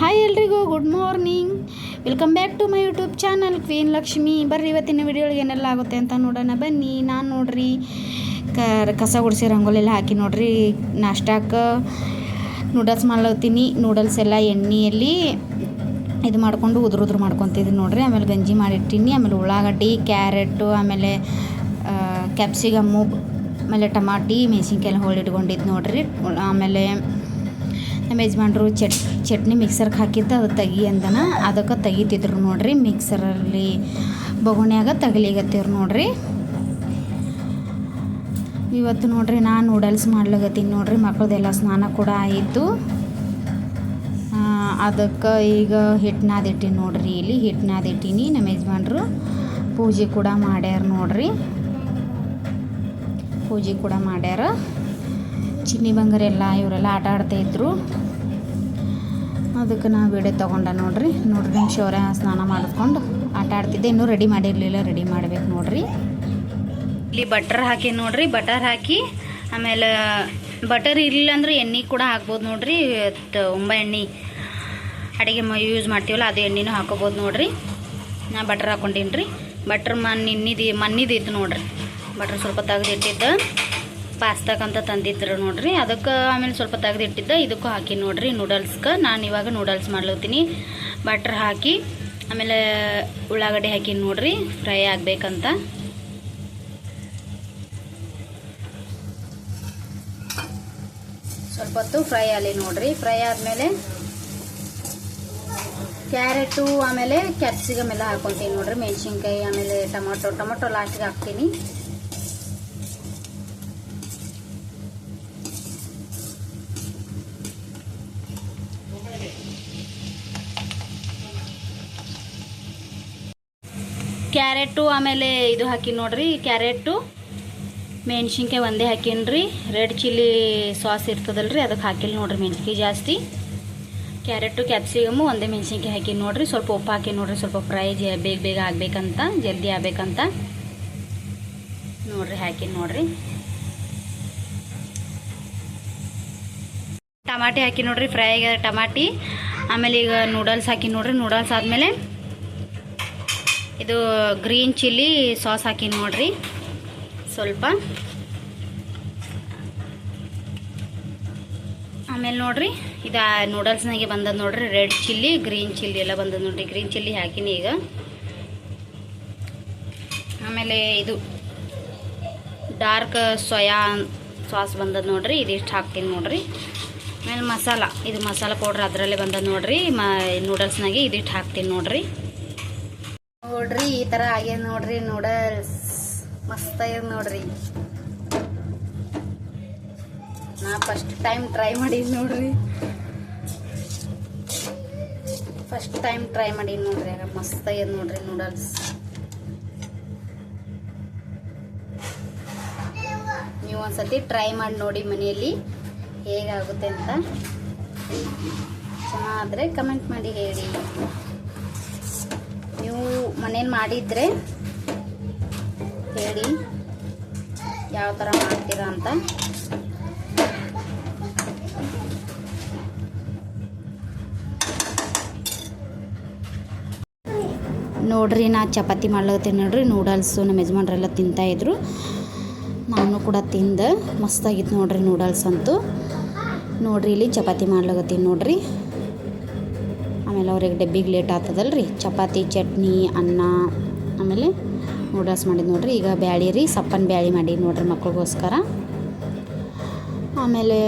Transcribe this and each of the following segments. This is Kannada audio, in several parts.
ಹಾಯ್ ಎಲ್ರಿಗೂ good morning. Welcome back to my YouTube channel queen Lakshmi. ಬರ್ರಿ ಇವತ್ತಿನ ವಿಡಿಯೋಗೆ ಏನೆಲ್ಲ ಆಗುತ್ತೆ ಅಂತ ನೋಡೋಣ ಬನ್ನಿ. ನಾನು ನೋಡ್ರಿ ಕಸ ಗುಡಿಸಿ ರಂಗೋಲಿ ಎಲ್ಲ ಹಾಕಿ ನೋಡ್ರಿ ನಾಷ್ಟಾಕ್ಕೆ ನೂಡಲ್ಸ್ ಮಾಡ್ಲತ್ತೀನಿ. ನೂಡಲ್ಸ್ ಎಲ್ಲ ಎಣ್ಣೆಯಲ್ಲಿ ಇದು ಮಾಡ್ಕೊಂಡು ಉದುರು ಮಾಡ್ಕೊತಿದ್ದೀನಿ ನೋಡ್ರಿ. ಆಮೇಲೆ ಗಂಜಿ ಮಾಡಿಟ್ಟಿನಿ. ಆಮೇಲೆ ಉಳ್ಳಾಗಡ್ಡಿ, ಕ್ಯಾರೆಟು, ಆಮೇಲೆ ಕ್ಯಾಪ್ಸಿಕಮ್ಮು, ಆಮೇಲೆ ಟಮಾಟಿ, ಮೆಣಸಿನ್ಕಾಯಿ ಎಲ್ಲ ಹೊಳಿಟ್ಕೊಂಡಿದ್ದು ನೋಡ್ರಿ. ಆಮೇಲೆ ನಮ್ಮ ಯಜಮಾನ್ರು ಚಟ್ನಿ ಮಿಕ್ಸರ್ಗೆ ಹಾಕಿದ್ದು ಅದು ತೆಗಿ ಅಂದನ, ಅದಕ್ಕೆ ತೆಗಿತಿದ್ರು ನೋಡ್ರಿ. ಮಿಕ್ಸರಲ್ಲಿ ಬೊಗಣ್ಯಾಗ ತಗಲಿಗತ್ತೀವ್ರು ನೋಡ್ರಿ. ಇವತ್ತು ನೋಡ್ರಿ ನಾನು ನೂಡಲ್ಸ್ ಮಾಡ್ಲಾಗತ್ತೀನಿ ನೋಡ್ರಿ. ಮಕ್ಕಳದೆಲ್ಲ ಸ್ನಾನ ಕೂಡ ಆಯಿತು. ಅದಕ್ಕೆ ಈಗ ಹಿಟ್ಟು ನಾದಿಟ್ಟಿನಿ ನೋಡ್ರಿ. ಇಲ್ಲಿ ಹಿಟ್ಟು ನಾದಿಟ್ಟಿನಿ. ನಮ್ಮ ಯಜಮಾನ್ರು ಪೂಜೆ ಕೂಡ ಮಾಡ್ಯಾರ ನೋಡ್ರಿ. ಪೂಜೆ ಕೂಡ ಮಾಡ್ಯಾರ. ಚಿನ್ನಿ ಬಂಗಾರೆಲ್ಲ ಇವರೆಲ್ಲ ಆಟ ಆಡ್ತಾಯಿದ್ರು. ಅದಕ್ಕೆ ನಾವು ವಿಡಿಯೋ ತೊಗೊಂಡ ನೋಡ್ರಿ. ಶೌರ್ಯ ಸ್ನಾನ ಮಾಡಿಕೊಂಡು ಆಟ ಆಡ್ತಿದ್ದೆ. ಇನ್ನೂ ರೆಡಿ ಮಾಡಿರಲಿಲ್ಲ, ರೆಡಿ ಮಾಡ್ಬೇಕು ನೋಡ್ರಿ. ಇಲ್ಲಿ ಬಟರ್ ಹಾಕಿ ನೋಡ್ರಿ. ಬಟರ್ ಹಾಕಿ ಆಮೇಲೆ ಬಟರ್ ಇರಲಿಲ್ಲ ಅಂದ್ರೆ ಎಣ್ಣೆ ಕೂಡ ಹಾಕ್ಬೋದು ನೋಡ್ರಿ. ಒಂಬ ಎಣ್ಣೆ ಅಡುಗೆ ಯೂಸ್ ಮಾಡ್ತೀವಲ್ಲ ಅದು ಎಣ್ಣೆನೂ ಹಾಕೋಬೋದು ನೋಡ್ರಿ. ನಾ ಬಟರ್ ಹಾಕ್ಕೊಂಡೀನಿ ರೀ. ಬಟ್ರ್ ಮಣ್ಣಿದಿತ್ತು ನೋಡ್ರಿ. ಬಟ್ರ್ ಸ್ವಲ್ಪ ತೆಗೆದಿಟ್ಟಿದ್ದ ಪಾಸ್ತಾಕ್ಕಂತ ತಂದಿದ್ರು ನೋಡ್ರಿ. ಅದಕ್ಕೆ ಆಮೇಲೆ ಸ್ವಲ್ಪ ತೆಗೆದಿಟ್ಟಿದ್ದ ಇದಕ್ಕೂ ಹಾಕಿ ನೋಡ್ರಿ. ನೂಡಲ್ಸ್ಗೆ ನಾನು ಇವಾಗ ನೂಡಲ್ಸ್ ಮಾಡ್ಲತ್ತೀನಿ. ಬಟ್ರ್ ಹಾಕಿ ಆಮೇಲೆ ಉಳ್ಳಾಗಡ್ಡಿ ಹಾಕಿ ನೋಡ್ರಿ. ಫ್ರೈ ಆಗಬೇಕಂತ ಸ್ವಲ್ಪ ಹೊತ್ತು ಫ್ರೈ ಆಗಲಿ ನೋಡ್ರಿ. ಫ್ರೈ ಆದಮೇಲೆ ಕ್ಯಾರೆಟು ಆಮೇಲೆ ಕ್ಯಾಪ್ಸಿಕಮ್ ಎಲ್ಲ ಹಾಕ್ಕೊತೀನಿ ನೋಡ್ರಿ. ಮೆಣಸಿನ್ಕಾಯಿ ಆಮೇಲೆ ಟೊಮೊಟೊ ಲಾಸ್ಟಿಗೆ ಹಾಕ್ತೀನಿ. ಕ್ಯಾರೆಟು ಆಮೇಲೆ ಇದು ಹಾಕಿ ನೋಡ್ರಿ. ಕ್ಯಾರೆಟು ಮೆಣಸಿನ್ಕಾಯಿ ಒಂದೇ ಹಾಕೀನಿ. ರೆಡ್ ಚಿಲ್ಲಿ ಸಾಸ್ ಇರ್ತದಲ್ರಿ ಅದಕ್ಕೆ ಹಾಕಿಲ್ಲ ನೋಡ್ರಿ. ಮೆಣಸಿನ್ಕಾಯಿ ಜಾಸ್ತಿ. ಕ್ಯಾರೆಟು ಕ್ಯಾಪ್ಸಿಕಮ್ಮು ಒಂದೇ ಮೆಣಸಿನ್ಕಾಯಿ ಹಾಕಿ ನೋಡ್ರಿ. ಸ್ವಲ್ಪ ಉಪ್ಪು ಹಾಕಿ ನೋಡ್ರಿ. ಸ್ವಲ್ಪ ಫ್ರೈ ಬೇಗ ಆಗಬೇಕಂತ, ಜಲ್ದಿ ಆಗಬೇಕಂತ ನೋಡ್ರಿ. ಹಾಕಿ ನೋಡ್ರಿ. ಟಮಾಟಿ ಹಾಕಿ ನೋಡ್ರಿ. ಫ್ರೈ ಆಗ್ಯಾದ ಟಮಾಟಿ. ಆಮೇಲೆ ಈಗ ನೂಡಲ್ಸ್ ಹಾಕಿ ನೋಡ್ರಿ. ನೂಡಲ್ಸ್ ಆದಮೇಲೆ ಇದು ಗ್ರೀನ್ ಚಿಲ್ಲಿ ಸಾಸ್ ಹಾಕಿ ನೋಡ್ರಿ. ಸ್ವಲ್ಪ ಆಮೇಲೆ ನೋಡ್ರಿ ಇದು ನೂಡಲ್ಸ್ನಾಗೆ ಬಂದದ್ದು ನೋಡ್ರಿ. ರೆಡ್ ಚಿಲ್ಲಿ, ಗ್ರೀನ್ ಚಿಲ್ಲಿ ಎಲ್ಲ ಬಂದದ್ದು ನೋಡ್ರಿ. ಗ್ರೀನ್ ಚಿಲ್ಲಿ ಹಾಕಿನಿ ಈಗ. ಆಮೇಲೆ ಇದು ಡಾರ್ಕ್ ಸೋಯಾ ಸಾಸ್ ಬಂದದ್ದು ನೋಡ್ರಿ. ಇದಿಷ್ಟು ಹಾಕ್ತೀನಿ ನೋಡ್ರಿ. ಆಮೇಲೆ ಮಸಾಲ, ಇದು ಮಸಾಲ ಪೌಡ್ರ್ ಅದರಲ್ಲೇ ಬಂದದ್ದು ನೋಡ್ರಿ. ನೂಡಲ್ಸ್ನಾಗೆ ಇದಿಷ್ಟು ಹಾಕ್ತೀನಿ ನೋಡ್ರಿ. ಈ ಥರ ಆಗ್ಯದ ನೋಡ್ರಿ ನೂಡಲ್ಸ್. ಮಸ್ತ್ ಆಗ್ಯದ ನೋಡ್ರಿ. ನಾ ಫಸ್ಟ್ ಟೈಮ್ ಟ್ರೈ ಮಾಡೀನಿ ನೋಡ್ರಿ. ಮಸ್ತ್ ಆಗ್ಯದ ನೋಡ್ರಿ ನೂಡಲ್ಸ್. ನೀವು ಒಂದ್ಸತಿ ಟ್ರೈ ಮಾಡಿ ನೋಡಿ ಮನೆಯಲ್ಲಿ ಹೇಗಾಗುತ್ತೆ ಅಂತ. ಚೆನ್ನಾದ್ರೆ ಕಮೆಂಟ್ ಮಾಡಿ ಹೇಳಿ. ನೀವು ಮನೇಲಿ ಮಾಡಿದ್ರೆ ಹೇಳಿ ಯಾವ ಥರ ಮಾಡ್ತೀರಾ ಅಂತ. ನೋಡ್ರಿ ನಾ ಚಪಾತಿ ಮಾಡ್ಲತ್ತೀನಿ ನೋಡ್ರಿ. ನೂಡಲ್ಸು ನಮ್ಮ ಯಜಮಾನ್ರೆಲ್ಲ ತಿಂತಾಯಿದ್ರು. ನಾನು ಕೂಡ ತಿಂದೆ. ಮಸ್ತಾಗಿತ್ತು ನೋಡ್ರಿ ನೂಡಲ್ಸ್ ಅಂತೂ. ನೋಡ್ರಿ ಇಲ್ಲಿ ಚಪಾತಿ ಮಾಡ್ಲಾಗತ್ತೀನಿ ನೋಡ್ರಿ. ಆಮೇಲೆ ಅವ್ರಿಗೆ ಡಬ್ಬಿಗೆ ಲೇಟ್ ಆಗ್ತದಲ್ರಿ. ಚಪಾತಿ, ಚಟ್ನಿ, ಅನ್ನ, ಆಮೇಲೆ ನೂಡಲ್ಸ್ ಮಾಡಿದ್ದು ನೋಡ್ರಿ. ಈಗ ಬ್ಯಾಳಿ ರೀ, ಸಪ್ಪನ ಬ್ಯಾಳಿ ಮಾಡಿ ನೋಡ್ರಿ ಮಕ್ಳಿಗೋಸ್ಕರ. ಆಮೇಲೆ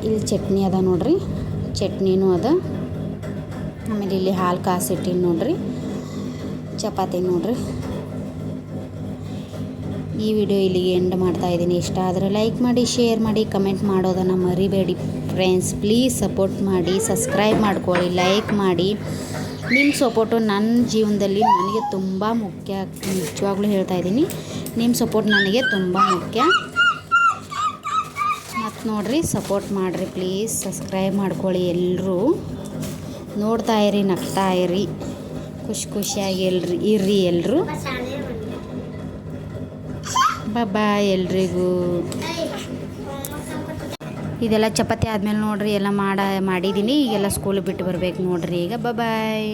ಇಲ್ಲಿ ಚಟ್ನಿ ಅದ ನೋಡ್ರಿ. ಚಟ್ನಿನೂ ಅದ. ಆಮೇಲೆ ಇಲ್ಲಿ ಹಾಲು ಕಾಸಿಟ್ಟಿನಿ ನೋಡ್ರಿ. ಚಪಾತಿ ನೋಡ್ರಿ. ಈ ವಿಡಿಯೋ ಇಲ್ಲಿಗೆ ಎಂಡ್ ಮಾಡ್ತಾಯಿದ್ದೀನಿ. ಇಷ್ಟ ಆದರೆ ಲೈಕ್ ಮಾಡಿ, ಶೇರ್ ಮಾಡಿ, ಕಮೆಂಟ್ ಮಾಡೋದನ್ನು ಮರಿಬೇಡಿ ಫ್ರೆಂಡ್ಸ್. ಪ್ಲೀಸ್ ಸಪೋರ್ಟ್ ಮಾಡಿ, ಸಬ್ಸ್ಕ್ರೈಬ್ ಮಾಡ್ಕೊಳ್ಳಿ, ಲೈಕ್ ಮಾಡಿ. ನಿಮ್ಮ ಸಪೋರ್ಟು ನನ್ನ ಜೀವನದಲ್ಲಿ ನನಗೆ ತುಂಬ ಮುಖ್ಯ. ನಿಜವಾಗ್ಲೂ ಹೇಳ್ತಾಯಿದ್ದೀನಿ, ನಿಮ್ಮ ಸಪೋರ್ಟ್ ನನಗೆ ತುಂಬ ಮುಖ್ಯ. ಮತ್ತು ನೋಡಿರಿ, ಸಪೋರ್ಟ್ ಮಾಡಿರಿ ಪ್ಲೀಸ್. ಸಬ್ಸ್ಕ್ರೈಬ್ ಮಾಡ್ಕೊಳ್ಳಿ ಎಲ್ಲರೂ. ನೋಡ್ತಾಯಿರಿ, ನಗ್ತಾಯಿರಿ, ಖುಷಿಯಾಗಿ ಇರ್ರಿ ಎಲ್ಲರೂ. ಬಾಯ್ ಎಲ್ರಿಗೂ. ಇದೆಲ್ಲ ಚಪಾತಿ ಆದಮೇಲೆ ನೋಡಿರಿ ಎಲ್ಲ ಮಾಡಿದ್ದೀನಿ. ಈಗೆಲ್ಲ ಸ್ಕೂಲಿಗೆ ಬಿಟ್ಟು ಬರ್ಬೇಕು ನೋಡಿರಿ ಈಗ. ಬಾಯ್.